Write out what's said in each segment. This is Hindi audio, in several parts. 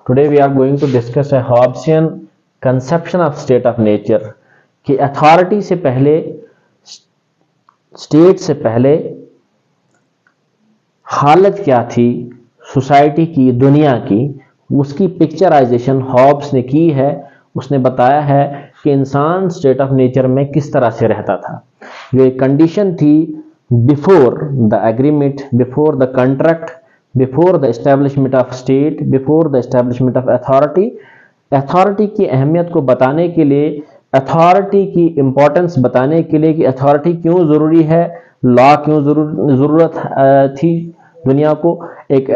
Today we are going to discuss a Hobbesian conception of state of nature कि अथॉरिटी से पहले, स्टेट से पहले हालत क्या थी सोसाइटी की, दुनिया की, उसकी पिक्चराइजेशन हॉब्स ने की है। उसने बताया है कि इंसान स्टेट ऑफ नेचर में किस तरह से रहता था। जो एक कंडीशन थी before the agreement, before the contract, before the establishment of state, before the establishment of authority. Authority की अहमियत को बताने के लिए, अथॉरिटी की इंपॉर्टेंस बताने के लिए कि अथॉरिटी क्यों ज़रूरी है, लॉ क्यों ज़रूरत थी दुनिया को, एक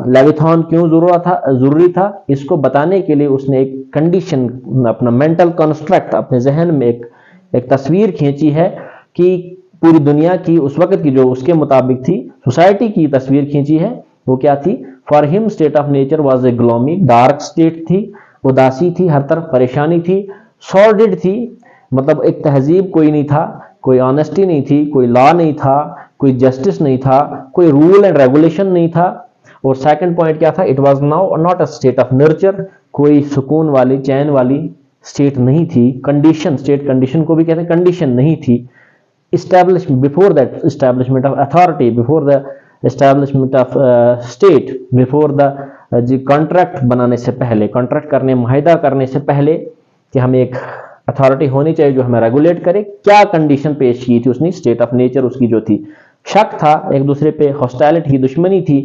लेविथॉन क्यों ज़रूरी था, इसको बताने के लिए उसने एक कंडीशन, अपना मेंटल कंस्ट्रक्ट, अपने जहन में एक तस्वीर खींची है कि पूरी दुनिया की उस वक्त की जो उसके मुताबिक थी, सोसाइटी की तस्वीर खींची है। वो क्या थी? For him state of nature was a gloomy, dark state थी, उदासी थी, हर तरफ परेशानी थी, सॉर्डिड थी, मतलब एक तहजीब कोई नहीं था, कोई ऑनेस्टी नहीं थी, कोई लॉ नहीं था, कोई जस्टिस नहीं था, कोई रूल एंड रेगुलेशन नहीं था। और सेकंड पॉइंट क्या था? It was now not a state of nurture, कोई सुकून वाली, चैन वाली स्टेट नहीं थी। कंडीशन, स्टेट कंडीशन को भी कहते हैं, कंडीशन नहीं थी। Established before that establishment of authority, before the establishment of state, before the contract बनाने से पहले, contract करने, मुआहदा करने से पहले कि हमें एक अथॉरिटी होनी चाहिए जो हमें रेगुलेट करे, क्या कंडीशन पेश की थी उसने? स्टेट ऑफ नेचर उसकी जो थी, शक था एक दूसरे पे, हॉस्टाइलिटी, दुश्मनी थी।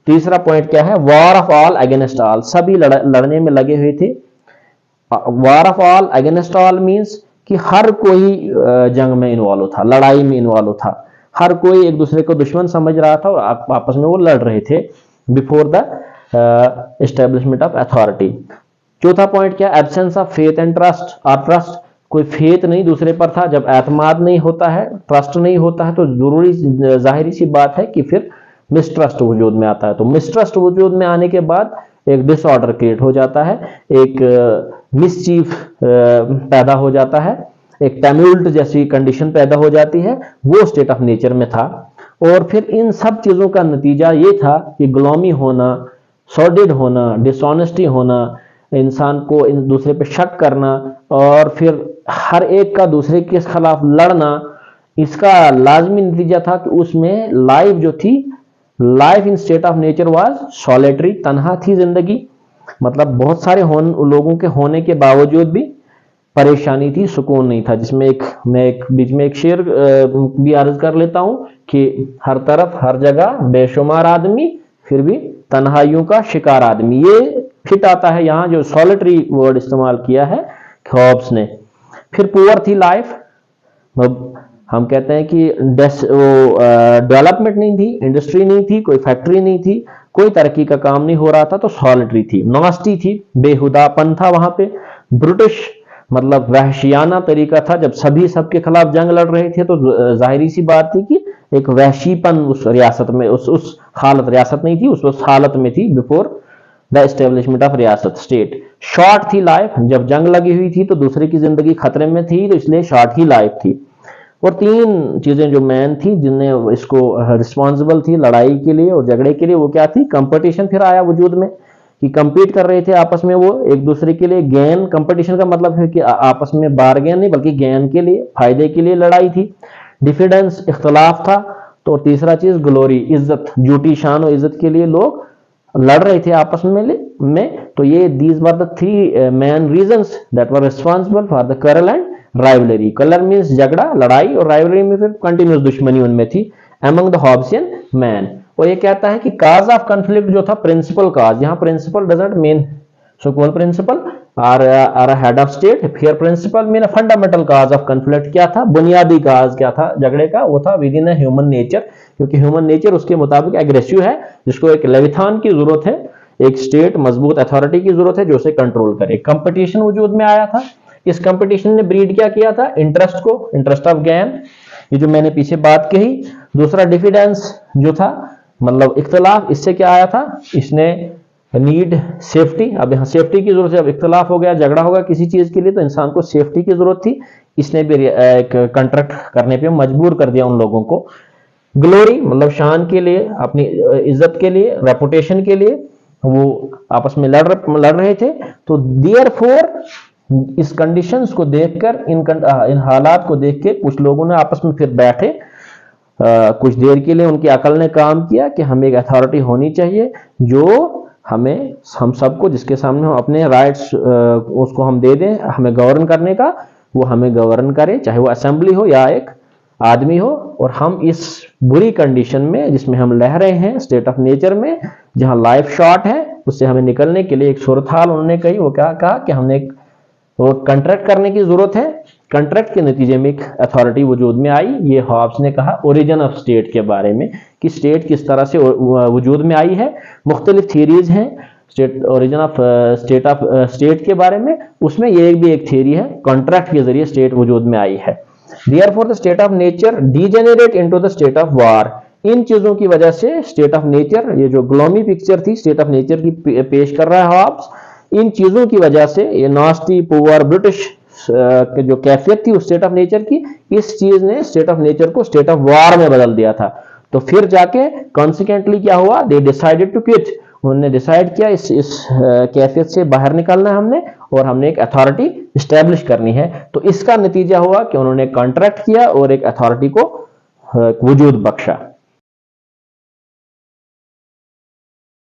तीसरा पॉइंट क्या है? War of all against all, सभी लड़ने में लगे हुए थे। War of all against all means कि हर कोई जंग में इन्वॉल्व था, लड़ाई में इन्वॉल्व था, हर कोई एक दूसरे को दुश्मन समझ रहा था और आपस में वो लड़ रहे थे before the establishment of authority. चौथा पॉइंट क्या? Absence of faith and trust, और ट्रस्ट, कोई फेथ नहीं दूसरे पर था। जब एतमाद नहीं होता है, ट्रस्ट नहीं होता है, तो जरूरी जाहिर सी बात है कि फिर मिसट्रस्ट वजूद में आता है। तो मिसट्रस्ट वजूद में आने के बाद एक डिसऑर्डर क्रिएट हो जाता है, एक मिसचीफ पैदा हो जाता है, एक टैम्यूल्ट जैसी कंडीशन पैदा हो जाती है। वो स्टेट ऑफ नेचर में था। और फिर इन सब चीज़ों का नतीजा ये था कि गुलामी होना, सॉर्डिड होना, डिसऑनेस्टी होना, इंसान को एक दूसरे पे शक करना, और फिर हर एक का दूसरे के खिलाफ लड़ना, इसका लाजमी नतीजा था कि उसमें लाइफ जो थी, life in state of nature was solitary, तन्हा थी जिंदगी। मतलब बहुत सारे लोगों के होने के बावजूद भी परेशानी थी, सुकून नहीं था। जिसमें मैं एक बीच में एक शेर भी अर्ज कर लेता हूं कि हर तरफ हर जगह बेशुमार आदमी, फिर भी तन्हाइयों का शिकार आदमी। ये फिट आता है यहाँ, जो सॉलिटरी वर्ड इस्तेमाल किया है हॉब्स ने। फिर पुअर थी लाइफ, हम कहते हैं कि डेवलपमेंट नहीं थी, इंडस्ट्री नहीं थी, कोई फैक्ट्री नहीं थी, कोई तरक्की का काम नहीं हो रहा था, तो सॉलिटरी थी, नास्टी थी, बेहुदापन था वहां पे। ब्रिटिश, मतलब वहशियाना तरीका था। जब सभी सबके खिलाफ जंग लड़ रहे थे तो जाहिरी सी बात थी कि एक वहशीपन उस रियासत में, उस हालत, रियासत नहीं थी, उस हालत में थी बिफोर द एस्टेब्लिशमेंट ऑफ रियासत, स्टेट। शॉर्ट थी लाइफ, जब जंग लगी हुई थी तो दूसरे की जिंदगी खतरे में थी, तो इसलिए शॉर्ट ही लाइफ थी। और तीन चीजें जो मैन थी, जिनने इसको रिस्पॉन्सिबल थी लड़ाई के लिए और झगड़े के लिए, वो क्या थी? कंपटीशन फिर आया वजूद में, कि कंपीट कर रहे थे आपस में वो एक दूसरे के लिए। गेन, कंपटीशन का मतलब है कि आपस में बारगेन नहीं बल्कि गेन के लिए, फायदे के लिए लड़ाई थी। डिफिडेंस, इख्तलाफ था। तो तीसरा चीज ग्लोरी, इज्जत, झूठी शान और इज्जत के लिए लोग लड़ रहे थे आपस में। तो ये these were the three main reasons that were responsible for the quarrel and rivalry. Colour means झगड़ा, लड़ाई, और राइवलरी में फिर कंटिन्यूस दुश्मनी उनमें थी अमंग द हॉब्सियन मैन। और ये कहता है कि काज ऑफ कॉन्फ्लिक्ट जो था, प्रिंसिपल काज, यहाँ प्रिंसिपल डजंट मीन सुकून प्रिंसिपल और head of state, fear principal mean fundamental cause of conflict क्या था? बुनियादी काज क्या था झगड़े का? वो था विद इन ह्यूमन नेचर, क्योंकि ह्यूमन नेचर उसके मुताबिक एग्रेसिव है, जिसको एक लेविथान की जरूरत है, एक स्टेट, मजबूत अथॉरिटी की जरूरत है जो उसे कंट्रोल करे। कंपटीशन वजूद में आया था। इस कंपटीशन ने ब्रीड क्या किया था? इंटरेस्ट को, इंटरेस्ट ऑफ गेन, ये जो मैंने पीछे बात कही। दूसरा डिफिडेंस जो था, मतलब इख्तलाफ, इससे क्या आया था? इसने नीड सेफ्टी, अब यहाँ सेफ्टी की जरूरत है। अब इख्तलाफ हो गया, झगड़ा होगा किसी चीज के लिए, तो इंसान को सेफ्टी की जरूरत थी, इसने भी एक कॉन्ट्रैक्ट करने पे मजबूर कर दिया उन लोगों को। ग्लोरी मतलब शान के लिए, अपनी इज्जत के लिए, रेपुटेशन के लिए, वो आपस में लड़ रहे थे। तो देयरफॉर इस कंडीशंस को देखकर, इन हालात को देख के कुछ लोगों ने आपस में फिर बैठे, कुछ देर के लिए उनकी अकल ने काम किया कि हमें एक अथॉरिटी होनी चाहिए जो हम सबको, जिसके सामने हम अपने राइट्स उसको हम दे दें, हमें गवर्न करने का, वो हमें गवर्न करे, चाहे वो असेंबली हो या एक आदमी हो। और हम इस बुरी कंडीशन में जिसमें हम रह रहे हैं, स्टेट ऑफ नेचर में, जहां लाइफ शॉर्ट है, उससे हमें निकलने के लिए एक सूरत हाल उन्होंने कही। वो क्या कहा कि हमने वो कंट्रैक्ट करने की जरूरत है। कंट्रैक्ट के नतीजे में एक अथॉरिटी वजूद में आई। ये हॉब्स ने कहा ओरिजिन ऑफ स्टेट के बारे में कि स्टेट किस तरह से वजूद में आई है। मुख्तलिफ थियरीज हैं स्टेट, ओरिजिन ऑफ स्टेट के बारे में। उसमें ये भी एक थियरी है, कॉन्ट्रैक्ट के जरिए स्टेट वजूद में आई है। Therefore, the state of nature degenerate into the state of war। इन चीजों की वजह से स्टेट ऑफ नेचर, ये जो ग्लोमी पिक्चर थी स्टेट ऑफ नेचर की पेश कर रहा है हॉब्स, इन चीजों की वजह से, ये नास्टी पुअर ब्रिटिश जो कैफियत थी उस स्टेट ऑफ नेचर की, इस चीज ने स्टेट ऑफ नेचर को स्टेट ऑफ वार में बदल दिया था। तो फिर जाके कॉन्सिक्वेंटली क्या हुआ, दे डिसाइडेड टू क्विट। उन्होंने डिसाइड किया इस कैफियत से बाहर निकलना है हमने, और हमने एक अथॉरिटी स्टैब्लिश करनी है। तो इसका नतीजा हुआ कि उन्होंने कॉन्ट्रैक्ट किया और एक अथॉरिटी को वजूद बख्शा।